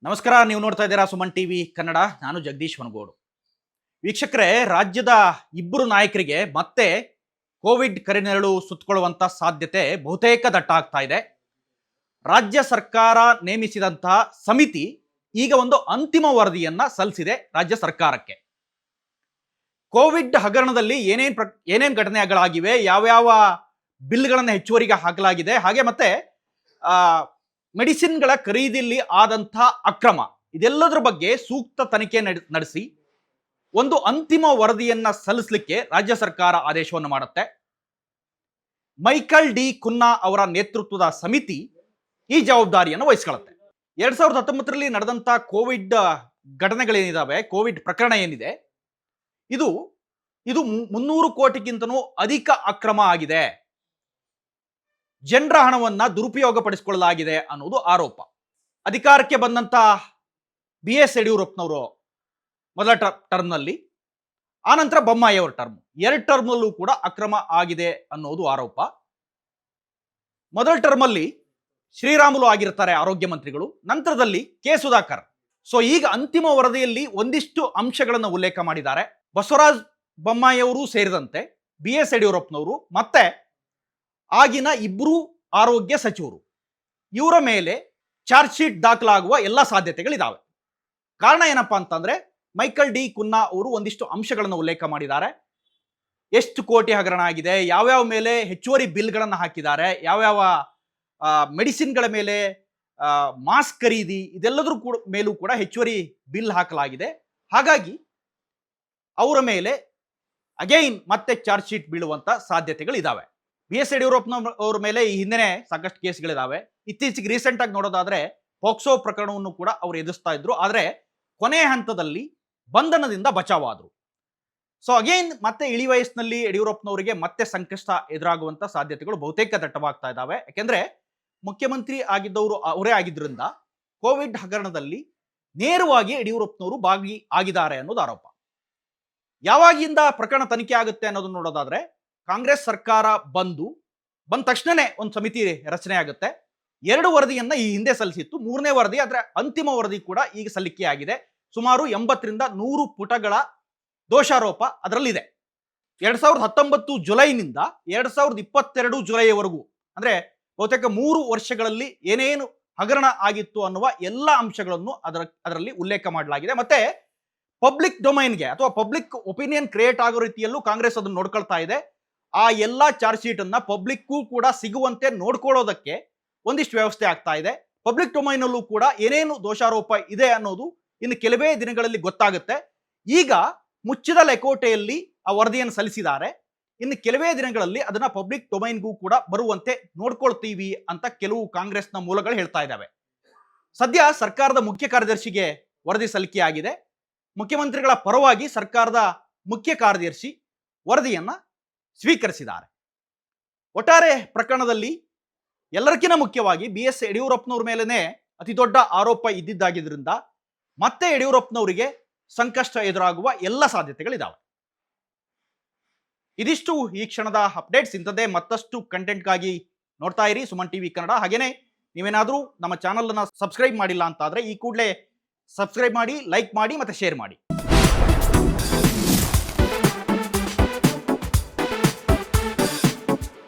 ನಮಸ್ಕಾರ. ನೀವು ನೋಡ್ತಾ ಇದ್ದೀರಾ ಸುಮನ್ ಟಿವಿ ಕನ್ನಡ. ನಾನು ಜಗದೀಶ್ ವನಗೋಡು. ವೀಕ್ಷಕರೇ, ರಾಜ್ಯದ ಇಬ್ಬರು ನಾಯಕರಿಗೆ ಮತ್ತೆ ಕೋವಿಡ್ ಕರಿನೆರಳು ಸುತ್ತಕೊಳ್ಳುವಂತ ಸಾಧ್ಯತೆ ಬಹುತೇಕ ದಟ್ಟ ಆಗ್ತಾ ಇದೆ. ರಾಜ್ಯ ಸರ್ಕಾರ ನೇಮಿಸಿದಂತಹ ಸಮಿತಿ ಈಗ ಒಂದು ಅಂತಿಮ ವರದಿಯನ್ನ ಸಲ್ಲಿಸಿದೆ ರಾಜ್ಯ ಸರ್ಕಾರಕ್ಕೆ. ಕೋವಿಡ್ ಹಗರಣದಲ್ಲಿ ಏನೇನ್ ಘಟನೆಗಳಾಗಿವೆ, ಯಾವ್ಯಾವ ಬಿಲ್ಗಳನ್ನು ಹೆಚ್ಚುವರಿಗೆ ಹಾಕಲಾಗಿದೆ, ಹಾಗೆ ಮತ್ತೆ ಮೆಡಿಸಿನ್ಗಳ ಖರೀದಿಯಲ್ಲಿ ಆದಂತಹ ಅಕ್ರಮ, ಇದೆಲ್ಲದರ ಬಗ್ಗೆ ಸೂಕ್ತ ತನಿಖೆ ನಡೆಸಿ ಒಂದು ಅಂತಿಮ ವರದಿಯನ್ನ ಸಲ್ಲಿಸಲಿಕ್ಕೆ ರಾಜ್ಯ ಸರ್ಕಾರ ಆದೇಶವನ್ನು ಮಾಡುತ್ತೆ. ಮೈಕಲ್ ಡಿ ಕುನ್ನಾ ಅವರ ನೇತೃತ್ವದ ಸಮಿತಿ ಈ ಜವಾಬ್ದಾರಿಯನ್ನು ವಹಿಸಿಕೊಳ್ಳುತ್ತೆ. 2019ರಲ್ಲಿ ನಡೆದಂತಹ ಕೋವಿಡ್ ಘಟನೆಗಳೇನಿದಾವೆ, ಕೋವಿಡ್ ಪ್ರಕರಣ ಏನಿದೆ, ಇದು 300 ಕೋಟಿಗಿಂತನೂ ಅಧಿಕ ಅಕ್ರಮ ಆಗಿದೆ, ಜನರ ಹಣವನ್ನ ದುರುಪಯೋಗ ಪಡಿಸಿಕೊಳ್ಳಲಾಗಿದೆ ಅನ್ನೋದು ಆರೋಪ. ಅಧಿಕಾರಕ್ಕೆ ಬಂದಂತ BS ಯಡಿಯೂರಪ್ಪನವರು ಮೊದಲ ಟರ್ಮ್ನಲ್ಲಿ, ಆನಂತರ ಬೊಮ್ಮಾಯಿ ಅವರ ಟರ್ಮ್, 2 ಟರ್ಮ್ನಲ್ಲೂ ಕೂಡ ಅಕ್ರಮ ಆಗಿದೆ ಅನ್ನೋದು ಆರೋಪ. ಮೊದಲ ಟರ್ಮಲ್ಲಿ ಶ್ರೀರಾಮುಲು ಆಗಿರ್ತಾರೆ ಆರೋಗ್ಯ ಮಂತ್ರಿಗಳು, ನಂತರದಲ್ಲಿ ಕೆ ಸುಧಾಕರ್. ಸೊ ಈಗ ಅಂತಿಮ ವರದಿಯಲ್ಲಿ ಒಂದಿಷ್ಟು ಅಂಶಗಳನ್ನು ಉಲ್ಲೇಖ ಮಾಡಿದ್ದಾರೆ. ಬಸವರಾಜ ಬೊಮ್ಮಾಯಿ ಅವರು ಸೇರಿದಂತೆ BS ಯಡಿಯೂರಪ್ಪನವರು ಮತ್ತೆ ಆಗಿನ ಇಬ್ಬರು ಆರೋಗ್ಯ ಸಚಿವರು, ಇವರ ಮೇಲೆ ಚಾರ್ಜ್ ಶೀಟ್ ದಾಖಲಾಗುವ ಎಲ್ಲ ಸಾಧ್ಯತೆಗಳಿದಾವೆ. ಕಾರಣ ಏನಪ್ಪಾ ಅಂತಂದ್ರೆ, ಮೈಕಲ್ ಡಿ ಕುನ್ನಾ ಅವರು ಒಂದಿಷ್ಟು ಅಂಶಗಳನ್ನು ಉಲ್ಲೇಖ ಮಾಡಿದ್ದಾರೆ. ಎಷ್ಟು ಕೋಟಿ ಹಗರಣ ಆಗಿದೆ, ಯಾವ್ಯಾವ ಮೇಲೆ ಹೆಚ್ಚುವರಿ ಬಿಲ್ಗಳನ್ನು ಹಾಕಿದ್ದಾರೆ, ಯಾವ್ಯಾವ ಮೆಡಿಸಿನ್ಗಳ ಮೇಲೆ, ಮಾಸ್ಕ್ ಖರೀದಿ, ಇದೆಲ್ಲದರ ಮೇಲೂ ಕೂಡ ಹೆಚ್ಚುವರಿ ಬಿಲ್ ಹಾಕಲಾಗಿದೆ. ಹಾಗಾಗಿ ಅವರ ಮೇಲೆ ಅಗೈನ್ ಮತ್ತೆ ಚಾರ್ಜ್ ಶೀಟ್ ಬೀಳುವಂತ ಸಾಧ್ಯತೆಗಳಿದಾವೆ. BS ಯಡಿಯೂರಪ್ಪನವ್ರ ಮೇಲೆ ಈ ಹಿಂದೆನೆ ಸಾಕಷ್ಟು ಕೇಸ್ಗಳಿದಾವೆ. ಇತ್ತೀಚೆಗೆ ರೀಸೆಂಟ್ ಆಗಿ ನೋಡೋದಾದ್ರೆ ಪೋಕ್ಸೋ ಪ್ರಕರಣವನ್ನು ಕೂಡ ಅವರು ಎದುರಿಸ್ತಾ ಇದ್ರು, ಆದ್ರೆ ಕೊನೆಯ ಹಂತದಲ್ಲಿ ಬಂಧನದಿಂದ ಬಚಾವಾದ್ರು. ಸೊ ಅಗೈನ್ ಮತ್ತೆ ಇಳಿ ವಯಸ್ಸಿನಲ್ಲಿ ಯಡಿಯೂರಪ್ಪನವರಿಗೆ ಮತ್ತೆ ಸಂಕಷ್ಟ ಎದುರಾಗುವಂತ ಸಾಧ್ಯತೆಗಳು ಬಹುತೇಕ ದಟ್ಟವಾಗ್ತಾ ಇದಾವೆ. ಯಾಕೆಂದ್ರೆ ಮುಖ್ಯಮಂತ್ರಿ ಆಗಿದ್ದವರು ಅವರೇ ಆಗಿದ್ರಿಂದ ಕೋವಿಡ್ ಹಗರಣದಲ್ಲಿ ನೇರವಾಗಿ ಯಡಿಯೂರಪ್ಪನವರು ಆಗಿದ್ದಾರೆ ಅನ್ನೋದು ಆರೋಪ. ಯಾವಾಗಿಂದ ಪ್ರಕರಣ ತನಿಖೆ ಆಗುತ್ತೆ ಅನ್ನೋದನ್ನ ನೋಡೋದಾದ್ರೆ, ಕಾಂಗ್ರೆಸ್ ಸರ್ಕಾರ ಬಂದ ತಕ್ಷಣನೇ ಒಂದು ಸಮಿತಿ ರಚನೆ ಆಗುತ್ತೆ. 2 ವರದಿಯನ್ನ ಈ ಹಿಂದೆ ಸಲ್ಲಿಸಿತ್ತು, 3ನೇ ವರದಿ, ಅದರ ಅಂತಿಮ ವರದಿ ಕೂಡ ಈಗ ಸಲ್ಲಿಕೆ ಆಗಿದೆ. ಸುಮಾರು 80ರಿಂದ 100 ಪುಟಗಳ ದೋಷಾರೋಪ ಅದರಲ್ಲಿದೆ. 2019 ಜುಲೈನಿಂದ 2022 ಜುಲೈವರೆಗೂ, ಅಂದ್ರೆ ಬಹುತೇಕ 3 ವರ್ಷಗಳಲ್ಲಿ ಏನೇನು ಹಗರಣ ಆಗಿತ್ತು ಅನ್ನುವ ಎಲ್ಲ ಅಂಶಗಳನ್ನು ಅದರಲ್ಲಿ ಉಲ್ಲೇಖ ಮಾಡಲಾಗಿದೆ. ಮತ್ತೆ ಪಬ್ಲಿಕ್ ಡೊಮೈನ್ಗೆ ಅಥವಾ ಪಬ್ಲಿಕ್ ಒಪಿನಿಯನ್ ಕ್ರಿಯೇಟ್ ಆಗೋ ರೀತಿಯಲ್ಲೂ ಕಾಂಗ್ರೆಸ್ ಅದನ್ನು ನೋಡ್ಕೊಳ್ತಾ ಇದೆ. ಆ ಎಲ್ಲ ಚಾರ್ಜ್ ಶೀಟ್ ಅನ್ನ ಪಬ್ಲಿಕ್ಗೂ ಕೂಡ ಸಿಗುವಂತೆ ನೋಡ್ಕೊಳ್ಳೋದಕ್ಕೆ ಒಂದಿಷ್ಟು ವ್ಯವಸ್ಥೆ ಆಗ್ತಾ ಇದೆ. ಪಬ್ಲಿಕ್ ಡೊಮೈನಲ್ಲೂ ಕೂಡ ಏನೇನು ದೋಷಾರೋಪ ಇದೆ ಅನ್ನೋದು ಇನ್ನು ಕೆಲವೇ ದಿನಗಳಲ್ಲಿ ಗೊತ್ತಾಗುತ್ತೆ. ಈಗ ಮುಚ್ಚಿದ ಲೆಕೋಟೆಯಲ್ಲಿ ಆ ವರದಿಯನ್ನು ಸಲ್ಲಿಸಿದ್ದಾರೆ. ಇನ್ನು ಕೆಲವೇ ದಿನಗಳಲ್ಲಿ ಅದನ್ನ ಪಬ್ಲಿಕ್ ಡೊಮೈನ್ಗೂ ಕೂಡ ಬರುವಂತೆ ನೋಡ್ಕೊಳ್ತೀವಿ ಅಂತ ಕೆಲವು ಕಾಂಗ್ರೆಸ್ನ ಮೂಲಗಳು ಹೇಳ್ತಾ ಇದ್ದಾವೆ. ಸದ್ಯ ಸರ್ಕಾರದ ಮುಖ್ಯ ಕಾರ್ಯದರ್ಶಿಗೆ ವರದಿ ಸಲ್ಲಿಕೆಯಾಗಿದೆ. ಮುಖ್ಯಮಂತ್ರಿಗಳ ಪರವಾಗಿ ಸರ್ಕಾರದ ಮುಖ್ಯ ಕಾರ್ಯದರ್ಶಿ ವರದಿಯನ್ನ ಸ್ವೀಕರಿಸಿದ್ದಾರೆ. ಒಟ್ಟಾರೆ ಪ್ರಕರಣದಲ್ಲಿ ಎಲ್ಲರಿಗಿಂತ ಮುಖ್ಯವಾಗಿ BS ಯಡಿಯೂರಪ್ಪನವ್ರ ಮೇಲೇನೆ ಅತಿ ದೊಡ್ಡ ಆರೋಪ ಇದ್ದಿದ್ದಾಗಿದ್ದರಿಂದ ಮತ್ತೆ ಯಡಿಯೂರಪ್ಪನವರಿಗೆ ಸಂಕಷ್ಟ ಎದುರಾಗುವ ಎಲ್ಲ ಸಾಧ್ಯತೆಗಳಿದಾವೆ. ಇದಿಷ್ಟು ಈ ಕ್ಷಣದ ಅಪ್ಡೇಟ್ಸ್. ಇಂಥದ್ದೇ ಮತ್ತಷ್ಟು ಕಂಟೆಂಟ್ಗಾಗಿ ನೋಡ್ತಾ ಇರಿ ಸುಮನ್ ಟಿವಿ ಕನ್ನಡ. ಹಾಗೇನೆ ನೀವೇನಾದ್ರೂ ನಮ್ಮ ಚಾನಲ್ ಅನ್ನ ಸಬ್ಸ್ಕ್ರೈಬ್ ಮಾಡಿಲ್ಲ ಅಂತಾದ್ರೆ ಈ ಕೂಡಲೇ ಸಬ್ಸ್ಕ್ರೈಬ್ ಮಾಡಿ, ಲೈಕ್ ಮಾಡಿ, ಮತ್ತೆ ಶೇರ್ ಮಾಡಿ.